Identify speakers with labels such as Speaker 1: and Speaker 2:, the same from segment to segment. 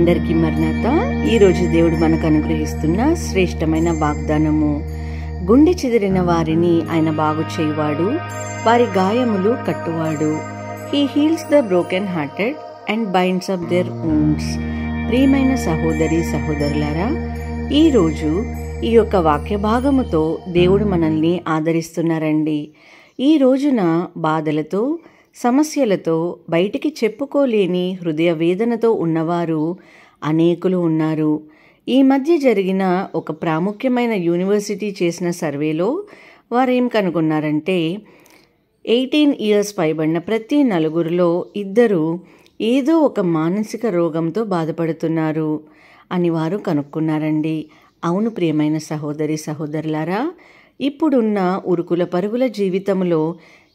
Speaker 1: అందరికీ మరణాత. ఈరోజు దేవుడు మనకు అనుగ్రహిస్తున్న శ్రేష్టమైన వాగ్దానము. గుండె చెదిరిన వారిని ఆయన బాగు చేయువాడు, వారి గాయములు కట్టువాడు. He heals the broken hearted and binds up their wounds. ప్రియమైన సహోదరి సహోదరులారా, ఈరోజు ఈ యొక్క వాక్య భాగముతో దేవుడు మనల్ని ఆదరిస్తున్నారండి. ఈ రోజున బాధలతో, సమస్యలతో, బయటికి చెప్పుకోలేని హృదయ వేదనతో ఉన్నవారు అనేకులు ఉన్నారు. ఈ మధ్య జరిగిన ఒక ప్రాముఖ్యమైన యూనివర్సిటీ చేసిన సర్వేలో వారేం కనుగొన్నారంటే 18 years పైబడిన ప్రతి నలుగురిలో 2 ఏదో ఒక మానసిక రోగంతో బాధపడుతున్నారు అని వారు కనుక్కున్నారండి. అవును ప్రియమైన సహోదరి సహోదరులారా, ఇప్పుడున్న ఉరుకుల పరుగుల జీవితంలో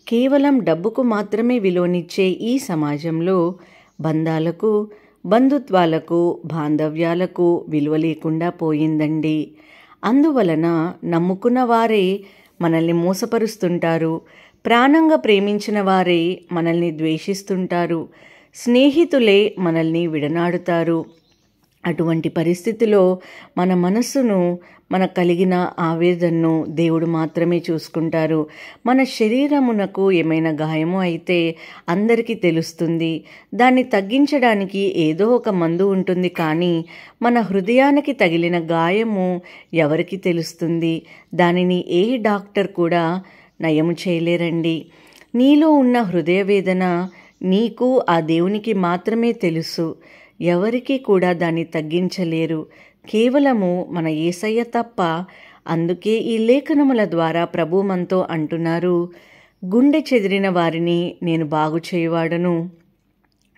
Speaker 1: కేవలం డబ్బుకు మాత్రమే విలువనిచ్చే ఈ సమాజంలో బంధాలకు, బంధుత్వాలకు, బాంధవ్యాలకు విలువ లేకుండా పోయిందండి. అందువలన నమ్ముకున్న వారే మనల్ని మోసపరుస్తుంటారు. ప్రాణంగా ప్రేమించిన వారే మనల్ని ద్వేషిస్తుంటారు. స్నేహితులే మనల్ని విడనాడుతారు. అటువంటి పరిస్థితిలో మన మనస్సును, మనకు కలిగిన ఆవేదనను దేవుడు మాత్రమే చూసుకుంటారు. మన శరీరమునకు ఏమైనా గాయము అయితే అందరికీ తెలుస్తుంది. దాన్ని తగ్గించడానికి ఏదో ఒక మందు ఉంటుంది, కానీ మన హృదయానికి తగిలిన గాయము ఎవరికి తెలుస్తుంది? దానిని ఏ డాక్టర్ కూడా నయము చేయలేరండి. నీలో ఉన్న హృదయ వేదన నీకు, ఆ దేవునికి మాత్రమే తెలుసు. ఎవరికి కూడా దాన్ని తగ్గించలేరు, కేవలము మన యేసయ్య తప్ప. అందుకే ఈ లేఖనముల ద్వారా ప్రభు మనతో అంటున్నారు, గుండె చెదిరిన వారిని నేను బాగు చేయువాడను,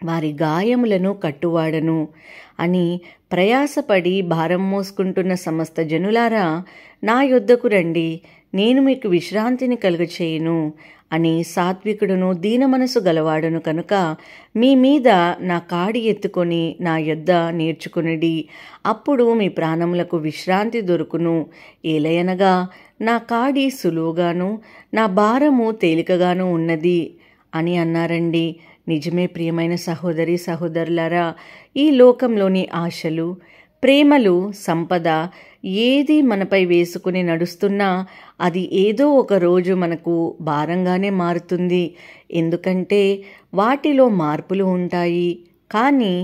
Speaker 1: వారి గాయములను కట్టువాడను అని. ప్రయాసపడి భారం మోసుకుంటున్న సమస్త జనులారా, నా యొద్దకు రండి, నేను మీకు విశ్రాంతిని కలుగచేయును అని సాత్వికుడును దీన మనసు గలవాడును కనుక మీ మీద నా కాడి ఎత్తుకొని నా యొద్ద నేర్చుకునిడి, అప్పుడు మీ ప్రాణములకు విశ్రాంతి దొరుకును. ఏలయనగా నా కాడి సులువుగాను, నా భారము తేలికగాను ఉన్నది అని అన్నారండి. నిజమే ప్రియమైన సహోదరి సహోదరులారా, ఈ లోకంలోని ఆశలు, ప్రేమలు, సంపద ఏది మనపై వేసుకుని నడుస్తున్నా అది ఏదో ఒక రోజు మనకు భారంగానే మారుతుంది. ఎందుకంటే వాటిలో మార్పులు ఉంటాయి. కానీ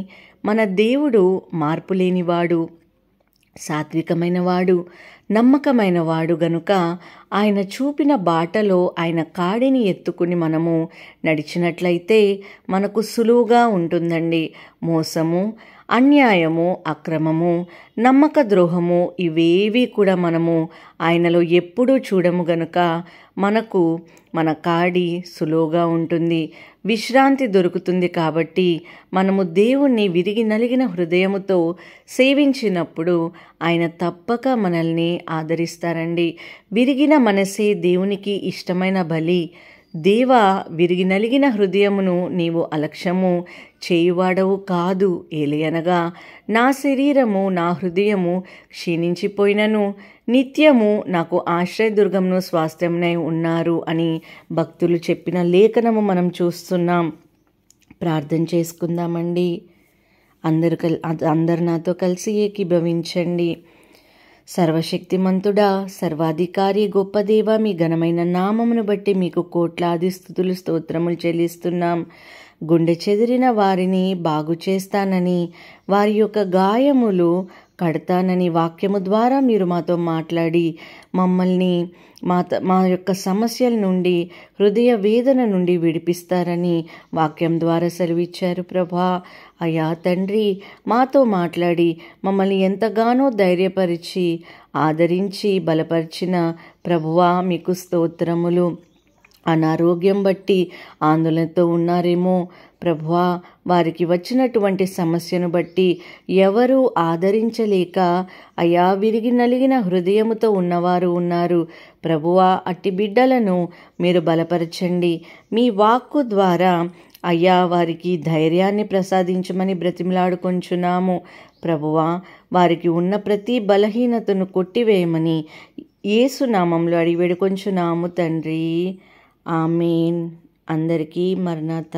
Speaker 1: మన దేవుడు మార్పు లేనివాడు, సాత్వికమైన వాడు, నమ్మకమైన వాడు గనుక ఆయన చూపిన బాటలో ఆయన కాడిని ఎత్తుకుని మనము నడిచినట్లయితే మనకు సులువుగా ఉంటుందండి. మోసము, అన్యాయము, అక్రమము, నమ్మక ద్రోహము ఇవేవి కూడా మనము ఆయనలో ఎప్పుడూ చూడము గనుక మనకు మన కాడి సులువుగా ఉంటుంది, విశ్రాంతి దొరుకుతుంది. కాబట్టి మనము దేవుణ్ణి విరిగి నలిగిన హృదయముతో సేవించినప్పుడు ఆయన తప్పక మనల్ని ఆదరిస్తారండి. విరిగిన మనసే దేవునికి ఇష్టమైన బలి. దేవా, విరిగి నలిగిన హృదయమును నీవు అలక్ష్యము చేయువాడవు కాదు. ఏలయనగా నా శరీరము, నా హృదయము క్షీణించిపోయినను నిత్యము నాకు ఆశ్రయదుర్గమును స్వాస్థ్యమునై ఉన్నారు అని భక్తులు చెప్పిన లేఖనము మనం చూస్తున్నాం. ప్రార్థన చేసుకుందామండి. అందరు నాతో కలిసి ఏకీభవించండి. సర్వశక్తిమంతుడా, సర్వాధికారి, గొప్ప దేవ, మీ ఘనమైన నామమును బట్టి మీకు కోట్లాది స్తుతులు స్తోత్రములు చెల్లిస్తున్నాం. గుండె చెదిరిన వారిని బాగు చేస్తానని, వారి యొక్క గాయములు కడతానని వాక్యము ద్వారా మీరు మాతో మాట్లాడి మమ్మల్ని మా యొక్క సమస్యల నుండి, హృదయ వేదన నుండి విడిపిస్తారని వాక్యం ద్వారా సెలవిచ్చారు ప్రభా. అయ్యా తండ్రి, మాతో మాట్లాడి మమ్మల్ని ఎంతగానో ధైర్యపరిచి ఆదరించి బలపరిచిన ప్రభువా మీకు స్తోత్రములు. అనారోగ్యం బట్టి ఆందోళనతో ఉన్నారేమో ప్రభువా, వారికి వచ్చినటువంటి సమస్యను బట్టి ఎవరు ఆదరించలేక అయా విరిగి నలిగిన హృదయముతో ఉన్నవారు ఉన్నారు. ప్రభువా, అట్టి బిడ్డలను మీరు బలపరచండి. మీ వాక్కు ద్వారా అయ్యా వారికి ధైర్యాన్ని ప్రసాదించమని బ్రతిమలాడుకొంచున్నాము. ప్రభువా, వారికి ఉన్న ప్రతి బలహీనతను కొట్టివేయమని యేసు నామములో అడిగి వేడుకొంచున్నాము తండ్రి. ఆమేన్. అందరికీ మరణాత.